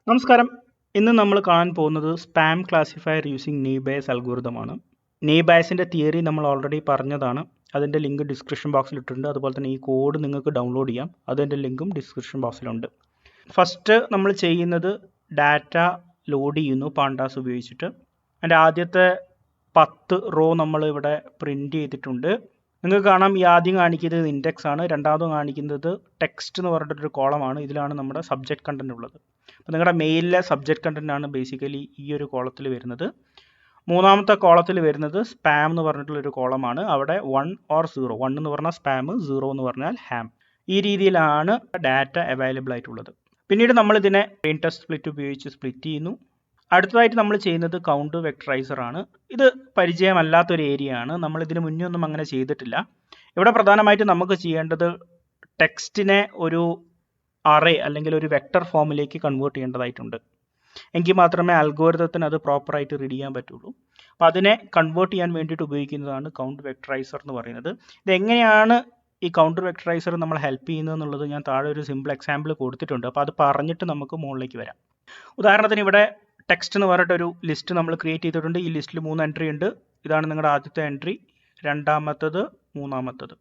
നമസ്കാരം. ഇന്ന് നമ്മൾ കാണാൻ പോകുന്നത് സ്പാം ക്ലാസിഫയർ യൂസിങ് നെയ്ബേഴ്സ് അൽഗോരിതമാണ്. നെയ്ബേഴ്സിൻ്റെ തിയറി നമ്മൾ ഓൾറെഡി പറഞ്ഞതാണ്. അതിൻ്റെ ലിങ്ക് ഡിസ്ക്രിപ്ഷൻ ബോക്സിൽ ഇട്ടിട്ടുണ്ട്. അതുപോലെ തന്നെ ഈ കോഡ് നിങ്ങൾക്ക് ഡൗൺലോഡ് ചെയ്യാം. അതിൻ്റെ ലിങ്കും ഡിസ്ക്രിപ്ഷൻ ബോക്സിലുണ്ട്. ഫസ്റ്റ് നമ്മൾ ചെയ്യുന്നത് ഡാറ്റ ലോഡ് ചെയ്യുന്നു പാണ്ടാസ് ഉപയോഗിച്ചിട്ട്. അതിൻ്റെ ആദ്യത്തെ 10 റോ നമ്മൾ ഇവിടെ പ്രിൻ്റ് ചെയ്തിട്ടുണ്ട്. നിങ്ങൾക്ക് കാണാം, ഈ ആദ്യം കാണിക്കുന്നത് ഇൻഡെക്സ് ആണ്, രണ്ടാമത് കാണിക്കുന്നത് ടെക്സ്റ്റ് എന്ന് പറഞ്ഞിട്ടൊരു കോളമാണ്. ഇതിലാണ് നമ്മുടെ സബ്ജക്റ്റ് കണ്ടന്റ് ഉള്ളത്. അപ്പോൾ നിങ്ങളുടെ മെയിലിലെ സബ്ജക്റ്റ് കണ്ടന്റ് ആണ് ബേസിക്കലി ഈ ഒരു കോളത്തിൽ വരുന്നത്. മൂന്നാമത്തെ കോളത്തിൽ വരുന്നത് സ്പാം എന്ന് പറഞ്ഞിട്ടുള്ളൊരു കോളമാണ്. അവിടെ 1 or 0, 1 എന്ന് പറഞ്ഞാൽ സ്പാം, 0 എന്ന് പറഞ്ഞാൽ ഹാം. ഈ രീതിയിലാണ് ഡാറ്റ അവൈലബിൾ ആയിട്ടുള്ളത്. പിന്നീട് നമ്മൾ ഇതിനെ ബ്രെയിൻ ടെസ്റ്റ് സ്പ്ലിറ്റ് ഉപയോഗിച്ച് സ്പ്ലിറ്റ് ചെയ്യുന്നു. അടുത്തതായിട്ട് നമ്മൾ ചെയ്യുന്നത് കൗണ്ട് വെക്ടറൈസർ ആണ്. ഇത് പരിചയമല്ലാത്തൊരു ഏരിയ ആണ്. നമ്മൾ ഇതിന് മുന്നേ ഒന്നും അങ്ങനെ ചെയ്തിട്ടില്ല. ഇവിടെ പ്രധാനമായിട്ട് നമുക്ക് ചെയ്യേണ്ടത് ടെക്സ്റ്റിനെ ഒരു അറേ അല്ലെങ്കിൽ ഒരു വെക്ടർ ഫോമിലേക്ക് കൺവേർട്ട് ചെയ്യേണ്ടതായിട്ടുണ്ട്. എങ്കിൽ മാത്രമേ അൽഗോരിതത്തിന് അത് പ്രോപ്പറായിട്ട് റീഡ് ചെയ്യാൻ പറ്റുള്ളൂ. അപ്പോൾ അതിനെ കൺവേർട്ട് ചെയ്യാൻ വേണ്ടിയിട്ട് ഉപയോഗിക്കുന്നതാണ് കൗണ്ട് വെക്ടറൈസർ എന്ന് പറയുന്നത്. ഇതെങ്ങനെയാണ് ഈ കൗണ്ടർ വെക്ടറൈസർ നമ്മൾ ഹെൽപ്പ് ചെയ്യുന്നത് എന്നുള്ളത് ഞാൻ താഴെ ഒരു സിമ്പിൾ എക്സാമ്പിൾ കൊടുത്തിട്ടുണ്ട്. അപ്പോൾ അത് പറഞ്ഞിട്ട് നമുക്ക് മുകളിലേക്ക് വരാം. ഉദാഹരണത്തിന് ഇവിടെ ടെക്സ്റ്റ് എന്ന് പറഞ്ഞിട്ടൊരു ലിസ്റ്റ് നമ്മൾ ക്രിയേറ്റ് ചെയ്തിട്ടുണ്ട്. ഈ ലിസ്റ്റിൽ 3 എൻട്രി ഉണ്ട്. ഇതാണ് നിങ്ങളുടെ ആദ്യത്തെ എൻട്രി, രണ്ടാമത്തത്, മൂന്നാമത്തത്.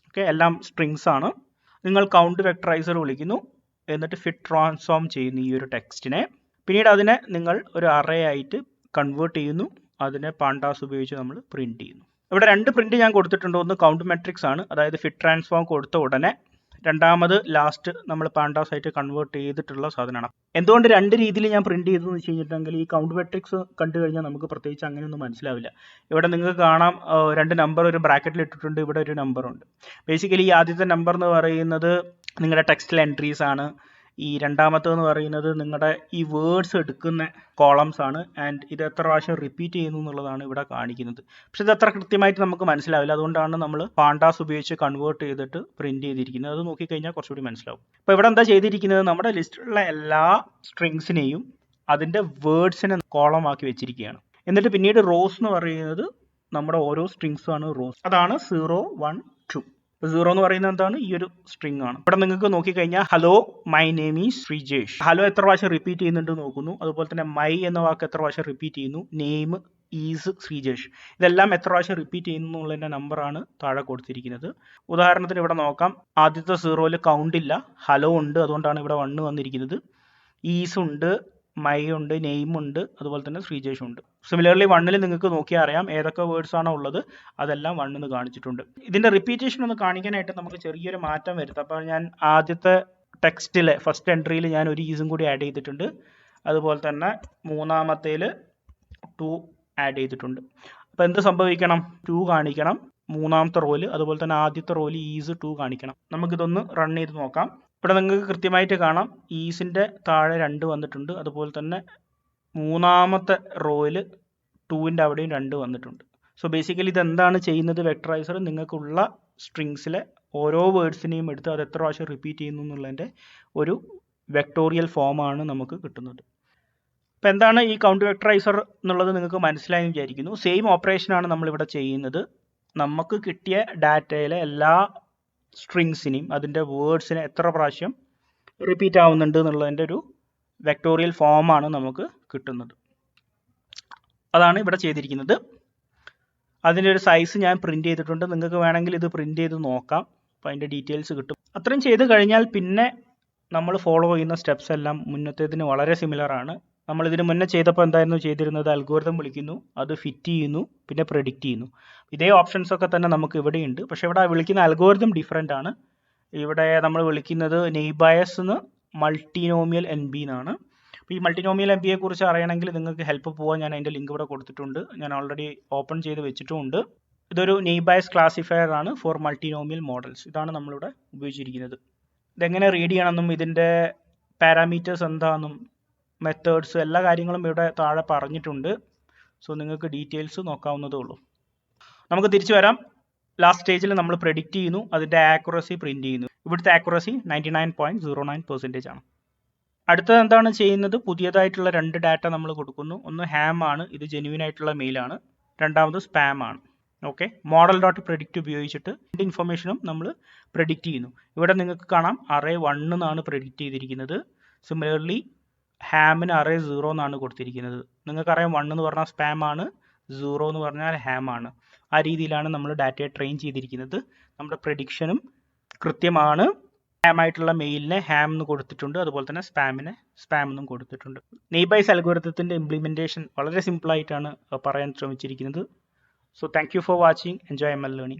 ഓക്കെ, എല്ലാം സ്ട്രിങ്സ് ആണ്. നിങ്ങൾ കൗണ്ട് വെക്ടറൈസർ വിളിക്കുന്നു, എന്നിട്ട് ഫിറ്റ് ട്രാൻസ്ഫോം ചെയ്യുന്നു ഈ ഒരു ടെക്സ്റ്റിനെ. പിന്നീട് അതിനെ നിങ്ങൾ ഒരു അറേ ആയിട്ട് കൺവേർട്ട് ചെയ്യുന്നു. അതിനെ പാണ്ടാസ് ഉപയോഗിച്ച് നമ്മൾ പ്രിൻറ്റ് ചെയ്യുന്നു. ഇവിടെ 2 പ്രിൻറ്റ് ഞാൻ കൊടുത്തിട്ടുണ്ട്. ഒന്ന് കൗണ്ട് മെട്രിക്സ് ആണ്, അതായത് ഫിറ്റ് ട്രാൻസ്ഫോം കൊടുത്ത ഉടനെ. രണ്ടാമത് ലാസ്റ്റ് നമ്മൾ പാണ്ടാസ് ആയിട്ട് കൺവേർട്ട് ചെയ്തിട്ടുള്ള സാധനമാണ്. എന്തുകൊണ്ട് 2 രീതിയിൽ ഞാൻ പ്രിൻറ്റ് ചെയ്തതെന്ന് വെച്ച് കഴിഞ്ഞിട്ടുണ്ടെങ്കിൽ ഈ കൗണ്ട് മെട്രിക്സ് കണ്ടു കഴിഞ്ഞാൽ നമുക്ക് പ്രത്യേകിച്ച് അങ്ങനെയൊന്നും മനസ്സിലാവില്ല. ഇവിടെ നിങ്ങൾക്ക് കാണാം 2 നമ്പർ ഒരു ബ്രാക്കറ്റിൽ ഇട്ടിട്ടുണ്ട്, ഇവിടെ ഒരു നമ്പറുണ്ട്. ബേസിക്കലി ഈ ആദ്യത്തെ നമ്പർ എന്ന് പറയുന്നത് നിങ്ങളുടെ ടെക്സ്റ്റിൽ എൻട്രീസ് ആണ്. ഈ രണ്ടാമത്തെന്ന് പറയുന്നത് നിങ്ങളുടെ ഈ വേർഡ്സ് എടുക്കുന്ന കോളംസ് ആണ്. ആൻഡ് ഇത് എത്ര പ്രാവശ്യം റിപ്പീറ്റ് ചെയ്യുന്നു എന്നുള്ളതാണ് ഇവിടെ കാണിക്കുന്നത്. പക്ഷെ ഇത് അത്ര കൃത്യമായിട്ട് നമുക്ക് മനസ്സിലാവില്ല. അതുകൊണ്ടാണ് നമ്മൾ പാണ്ടാസ് ഉപയോഗിച്ച് കൺവേർട്ട് ചെയ്തിട്ട് പ്രിന്റ് ചെയ്തിരിക്കുന്നത്. അത് നോക്കിക്കഴിഞ്ഞാൽ കുറച്ചുകൂടി മനസ്സിലാവും. അപ്പോൾ ഇവിടെ എന്താ ചെയ്തിരിക്കുന്നത്, നമ്മുടെ ലിസ്റ്റിലുള്ള എല്ലാ സ്ട്രിങ്സിനെയും അതിൻ്റെ വേർഡ്സിനെ കോളം ആക്കി വെച്ചിരിക്കുകയാണ്. എന്നിട്ട് പിന്നീട് റോസ് എന്ന് പറയുന്നത് നമ്മുടെ ഓരോ സ്ട്രിങ്സും ആണ് റോസ്. അതാണ് 0, 1, 2. 0 എന്ന് പറയുന്നത് എന്താണ്, ഈ ഒരു സ്ട്രിങ് ആണ്. ഇവിടെ നിങ്ങൾക്ക് നോക്കിക്കഴിഞ്ഞാൽ hello my name is Sreejesh. Hello എത്ര പ്രാവശ്യം റിപ്പീറ്റ് ചെയ്യുന്നുണ്ട് നോക്കുന്നു. അതുപോലെ തന്നെ മൈ എന്ന വാക്ക് എത്ര പ്രാവശ്യം റിപ്പീറ്റ് ചെയ്യുന്നു, നെയിം ഈസ് ശ്രീജേഷ്. ഇതെല്ലാം എത്ര പ്രാവശ്യം റിപ്പീറ്റ് ചെയ്യുന്നു എന്നുള്ളതിൻ്റെ നമ്പറാണ് താഴെ കൊടുത്തിരിക്കുന്നത്. ഉദാഹരണത്തിന് ഇവിടെ നോക്കാം, ആദ്യത്തെ 0ൽ കൗണ്ട് ഇല്ല, ഹലോ ഉണ്ട്, അതുകൊണ്ടാണ് ഇവിടെ 1 വന്നിരിക്കുന്നത്. ഈസ് ഉണ്ട്, മൈ ഉണ്ട്, നെയിം ഉണ്ട്, അതുപോലെ തന്നെ ശ്രീജേഷ് ഉണ്ട്. സിമിലർലി 1ൽ നിങ്ങൾക്ക് നോക്കിയാൽ അറിയാം ഏതൊക്കെ വേർഡ്സ് ആണോ ഉള്ളത് അതെല്ലാം 1 എന്ന് കാണിച്ചിട്ടുണ്ട്. ഇതിന്റെ റിപ്പീറ്റേഷൻ ഒന്ന് കാണിക്കാനായിട്ട് നമുക്ക് ചെറിയൊരു മാറ്റം വരുത്താം. അപ്പോൾ ഞാൻ ആദ്യത്തെ ടെക്സ്റ്റിലെ ഫസ്റ്റ് എൻട്രിയിൽ ഞാൻ ഒരു ഈസും കൂടി ആഡ് ചെയ്തിട്ടുണ്ട്. അതുപോലെ തന്നെ മൂന്നാമത്തേൽ 2 ആഡ് ചെയ്തിട്ടുണ്ട്. അപ്പോൾ എന്ത് സംഭവിക്കണം, 2 കാണിക്കണം മൂന്നാമത്തെ റോയിൽ. അതുപോലെ തന്നെ ആദ്യത്തെ റോയിൽ ഈസ് 2 കാണിക്കണം. നമുക്കിതൊന്ന് റൺ ചെയ്ത് നോക്കാം. ഇവിടെ നിങ്ങൾക്ക് കൃത്യമായിട്ട് കാണാം ഈസിൻ്റെ താഴെ 2 വന്നിട്ടുണ്ട്. അതുപോലെ തന്നെ മൂന്നാമത്തെ റോയിൽ 2ൻ്റെ അവിടെയും 2 വന്നിട്ടുണ്ട്. സോ ബേസിക്കലി ഇതെന്താണ് ചെയ്യുന്നത്, വെക്ടറൈസർ നിങ്ങൾക്കുള്ള സ്ട്രിങ്സിലെ ഓരോ വേർഡ്സിനെയും എടുത്ത് അത് എത്ര പ്രാവശ്യം റിപ്പീറ്റ് ചെയ്യുന്നു എന്നുള്ളതിൻ്റെ ഒരു വെക്ടോറിയൽ ഫോമാണ് നമുക്ക് കിട്ടുന്നത്. അപ്പോൾ എന്താണ് ഈ കൗണ്ട് വെക്ടറൈസർ എന്നുള്ളത് നിങ്ങൾക്ക് മനസ്സിലായെന്ന് വിചാരിക്കുന്നു. സെയിം ഓപ്പറേഷനാണ് നമ്മളിവിടെ ചെയ്യുന്നത്. നമുക്ക് കിട്ടിയ ഡാറ്റയിലെ എല്ലാ സ്ട്രിങ്സിനെയും അതിൻ്റെ വേർഡ്സിനെ എത്ര പ്രാവശ്യം റിപ്പീറ്റ് ആവുന്നുണ്ട് എന്നുള്ളതിൻ്റെ ഒരു വെക്ടോറിയൽ ഫോമാണ് നമുക്ക് കിട്ടുന്നത്. അതാണ് ഇവിടെ ചെയ്തിരിക്കുന്നത്. അതിൻ്റെ ഒരു സൈസ് ഞാൻ പ്രിൻറ്റ് ചെയ്തിട്ടുണ്ട്. നിങ്ങൾക്ക് വേണമെങ്കിൽ ഇത് പ്രിൻറ്റ് ചെയ്ത് നോക്കാം. അപ്പോൾ അതിൻ്റെ ഡീറ്റെയിൽസ് കിട്ടും. അത്രയും ചെയ്ത് കഴിഞ്ഞാൽ പിന്നെ നമ്മൾ ഫോളോ ചെയ്യുന്ന സ്റ്റെപ്സ് എല്ലാം മുന്നത്തേതിന് വളരെ സിമിലർ ആണ്. നമ്മൾ ഇതിന് മുന്നേ ചെയ്തപ്പോൾ എന്തായിരുന്നു ചെയ്തിരുന്നത്, അൽഗോരിതം വിളിക്കുന്നു, അത് ഫിറ്റ് ചെയ്യുന്നു, പിന്നെ പ്രെഡിക്റ്റ് ചെയ്യുന്നു. ഇതേ ഓപ്ഷൻസ് ഒക്കെ തന്നെ നമുക്ക് ഇവിടെയുണ്ട്. പക്ഷേ ഇവിടെ വിളിക്കുന്ന അൽഗോരിതം ഡിഫറെൻ്റ് ആണ്. ഇവിടെ നമ്മൾ വിളിക്കുന്നത് നെയ്ബേഴ്സ് എന്ന് മൾട്ടിനോമിയൽ NB എന്നാണ്. അപ്പോൾ ഈ മൾട്ടിനോമിയൽ NBയെ കുറിച്ച് അറിയണമെങ്കിൽ നിങ്ങൾക്ക് ഹെൽപ്പ് പോകാൻ ഞാൻ അതിൻ്റെ ലിങ്ക് ഇവിടെ കൊടുത്തിട്ടുണ്ട്. ഞാൻ ഓൾറെഡി ഓപ്പൺ ചെയ്ത് വെച്ചിട്ടുമുണ്ട്. ഇതൊരു നെയ്ബേഴ്സ് ക്ലാസിഫയർ ആണ് ഫോർ മൾട്ടിനോമിയൽ മോഡൽസ്. ഇതാണ് നമ്മളിവിടെ ഉപയോഗിച്ചിരിക്കുന്നത്. ഇതെങ്ങനെ റീഡ് ചെയ്യണമെന്നും ഇതിൻ്റെ പാരാമീറ്റേഴ്സ് എന്താണെന്നും മെത്തേഡ്സ് എല്ലാ കാര്യങ്ങളും ഇവിടെ താഴെ പറഞ്ഞിട്ടുണ്ട്. സോ നിങ്ങൾക്ക് ഡീറ്റെയിൽസ് നോക്കാവുന്നതേ ഉള്ളൂ. നമുക്ക് തിരിച്ചു വരാം. ലാസ്റ്റ് സ്റ്റേജിൽ നമ്മൾ പ്രെഡിക്റ്റ് ചെയ്യുന്നു, അതിൻ്റെ ആക്യുറസി പ്രിൻറ്റ് ചെയ്യുന്നു. ഇവിടുത്തെ ആക്യുറസി 99.09% ആണ്. അടുത്തത് എന്താണ് ചെയ്യുന്നത്, പുതിയതായിട്ടുള്ള 2 ഡാറ്റ നമ്മൾ കൊടുക്കുന്നു. ഒന്ന് ഹാം ആണ്, ഇത് ജെന്യുവൻ ആയിട്ടുള്ള മെയിലാണ്. രണ്ടാമത് സ്പാം ആണ്. ഓക്കെ, മോഡൽ ഡോട്ട് പ്രെഡിക്റ്റ് ഉപയോഗിച്ചിട്ട് ഇൻഫർമേഷനും നമ്മൾ പ്രെഡിക്റ്റ് ചെയ്യുന്നു. ഇവിടെ നിങ്ങൾക്ക് കാണാം അറേ 1 എന്നാണ് പ്രെഡിക്റ്റ് ചെയ്തിരിക്കുന്നത്. സിമിലർലി ഹാമിന് അറേ 0 എന്നാണ് കൊടുത്തിരിക്കുന്നത്. നിങ്ങൾക്കറിയാം 1 എന്ന് പറഞ്ഞാൽ സ്പാം ആണ്, 0 എന്ന് പറഞ്ഞാൽ ഹാം ആണ്. ആ രീതിയിലാണ് നമ്മൾ ഡാറ്റയെ ട്രെയിൻ ചെയ്തിരിക്കുന്നത്. നമ്മുടെ പ്രഡിക്ഷനും കൃത്യമാണ്. ഹാം ആയിട്ടുള്ള മെയിലിനെ ഹാം എന്ന് കൊടുത്തിട്ടുണ്ട്, അതുപോലെ തന്നെ സ്പാമിനെ സ്പാം എന്നും കൊടുത്തിട്ടുണ്ട്. നെയ്ബൈസ് അൽഗോരിതത്തിൻ്റെ ഇംപ്ലിമെൻറ്റേഷൻ വളരെ സിമ്പിളായിട്ടാണ് പറയാൻ ശ്രമിച്ചിരിക്കുന്നത്. So thank you for watching. Enjoy ML learning.